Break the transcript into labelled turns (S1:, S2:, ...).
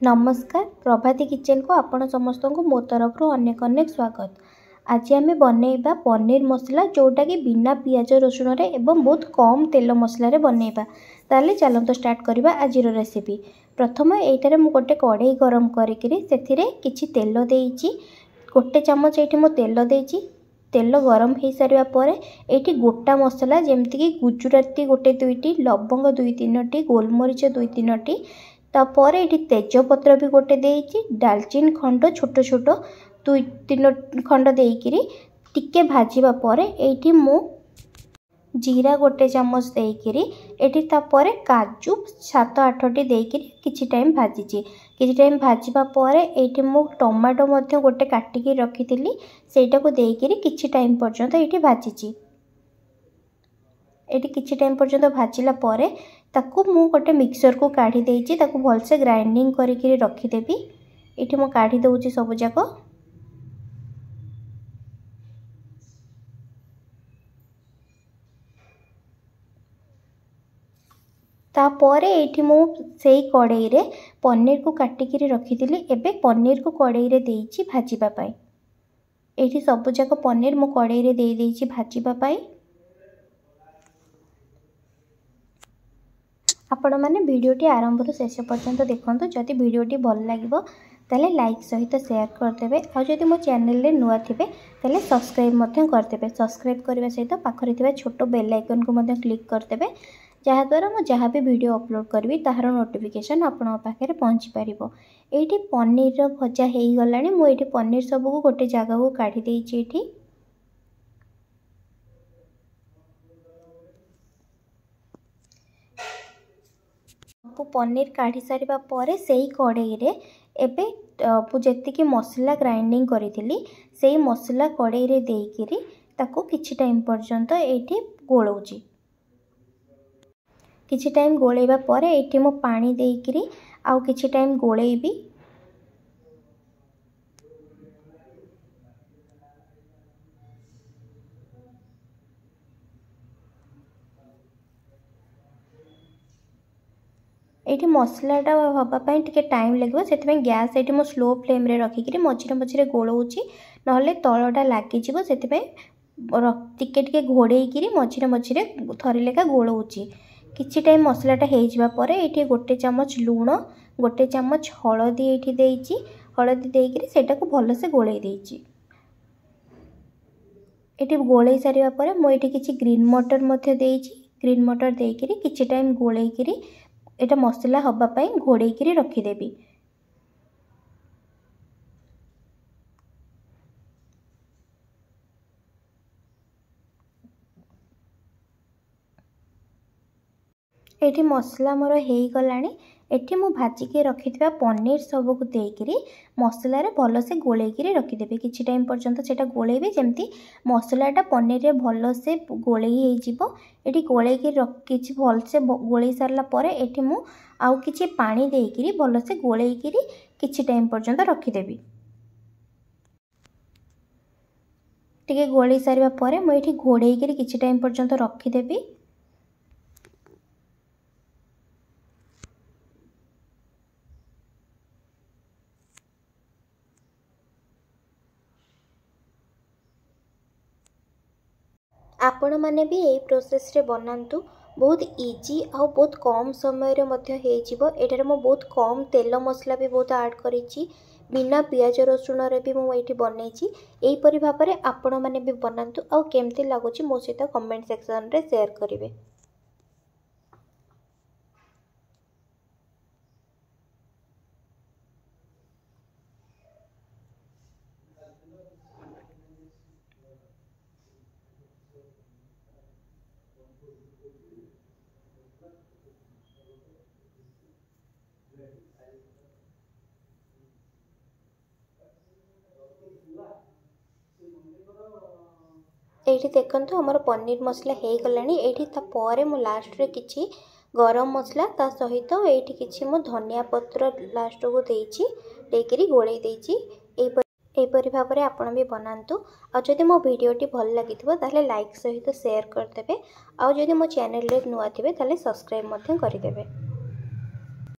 S1: नमस्कार प्रभाती किचन को आपण समस्त को मो तरफ अनेक अनेक स्वागत। आज आम बनइबा पनीर मसला जोटा कि बिना पियाज रसुण रे एवं बहुत कम तेल मसला रे बनइबा। ताले चलंत स्टार्ट करबा आजिर रेसिपी। प्रथम एटारे मु गोटे कढ़ई गरम करिकरी सेथिरे किछि तेल देइछि। गोटे चमच एठी मु तेल देइछि। तेल गरम हो सारा पर ये गोटा मसला जमती कि गुजराती गोटे दुईटी, लवंग दुई तीन टी, गोलमरीच दुई तीन टी, तापर ये तेजपत्र भी गोटे देइछि, डालचीन खंड छोट छोट दुई तीन खंड देइकिरी टिके भाजिबा पर एठी मु जीरा गोटे चमच देइकिरी एठी तापर काजू 7-8 टी देइकिरी किछि टाइम भाजिछि। किछि टाइम भाजिबा पर एठी मु टमाटो मध्ये गोटे काटिकी रखिथिली सेटा को देइकिरी किछि टाइम पर्यंत एठी भाजिछि। एठी किछि टाइम पर्यंत भाजिला पर ताकू मु गोटे मिक्सर को काढ़ी देइछि, ताकू भलसे ग्राइंडिंग करिकिरी रखी देबी। एठी मु काढ़ी दउछि सब जाक। तापर एठी मु सेई कढ़ई रे पनीर को काटिकी रखिथिली एबे पनीर को कढ़ई रे देइछि भाजिबा पाई। एठी सब जाक पनीर मु कढ़ई रे देइ देइछि भाजिबा पाई। आपण माने वीडियोटी आरंभ रु शेष पर्यंत देखंतु। जदि वीडियोटी भल लागिवो ताले लाइक सहित शेयर करदेबे आ जदि मो चैनल रे नुआ थिबे ताले सब्सक्राइब मध्य करदेबे। सब्सक्राइब करबा सहित पाखरे थिबा छोट बेल आइकन को मध्य क्लिक करदेबे, जहाँ द्वारा मो जहाँ भी वीडियो अपलोड करबी ताहार नोटिफिकेशन आपण पाखे पहुँची पारिबो। एठी पनीर रो भजा हेई गलानी। मो एठी पनीर सब को गोटे जगह को काढी देइछि। एठी पनीर काढ़ी सारिबा परे सेई कढ़ई रे एबे जेतिकी मसला ग्राइंडिंग करिथिली सेई मसला कढ़ई रे देइकिरी ताको किछि टाइम पर्यंत एठी गोळौची। किछि टाइम गोळेबा परे एठी मो पानी देइकिरी आउ किछि टाइम गोळेबी। एठी मसलाटा हवा पई टिके टाइम लागबो, सेति गैस एठी मो स्लो फ्लेम रे रखिकरी मझिरे मझिरे गोळौची, नहले तळटा लागि जिवो। सेति टिके टिके घोड़ेइकिरी मझिरे मझिरे थरी लेखा गोळौची। किछि टाइम मसलाटा हेइ जिबा परे एठी गोटे चमच लूण, गोटे चमच हळदी एठी देइची। हळदी देइकिरी सेटा को भलो से गोळेइ देइची। एठी गोळेइ सारिबा परे मो एठी किछि ग्रीन मटर मध्ये देइची। ग्रीन मटर देइकिरी किछि टाइम गोळेइकिरी एटा मसला हवा पई घोड़ेइकिरी रखी देबी। एठी मसला मोर हेई गलानी। एठी मु भाजी के रखिथिबा पनीर सब को देइकिरी मसला रे भलो से गोळेइकिरी रखी देबी। किछि टाइम पर्यंत सेटा गोळेबी जेमती मसलाटा पनीर रे भलो से गोळेइ हेइ जिवो। एठी गोळेइकी किछि भल से गोळेइ सारला परे एठी मु आउ किछि पानी देइकिरी भलो से गोळेइकिरी किछि टाइम पर्यंत रखी देबी। टिके गोळेइ सारिबा परे मु एठी घोड़ेइकिरी किछि टाइम पर्यंत रखी देबी। आपण माने भी यही प्रोसेस रे बनांतु। बहुत इजी आउ बहुत कम समय रे मध्य हेइ जिवो। एटारे मो बहुत कम तेल मसला भी बहुत ऐड करिछि। बिना पियाज रसुण रे भी मो एठी बनैछि। एही परि भाबरे आपण माने भी बनांतु आउ केमते लागुछि मो सहित कमेंट सेक्शन रे शेयर करिवे। एठी देखंतु हमर पनीर मसला हेइ गलानी। एठी ता परे मु लास्ट रे किछि गरम मसला ता सहित एठी किछि मु धनिया पत्र लास्ट को देइछि, देइकिरी गोळेइ देइछि। एही परि भाबरे आपण भी बनांतु। आ जदि मो वीडियोटी भल लागिथिबो ताले लाइक सहित शेयर करदेबे। आ जदि मो चैनल रे नुआ थिबे ताले सब्सक्राइब मध्य करिदेबे।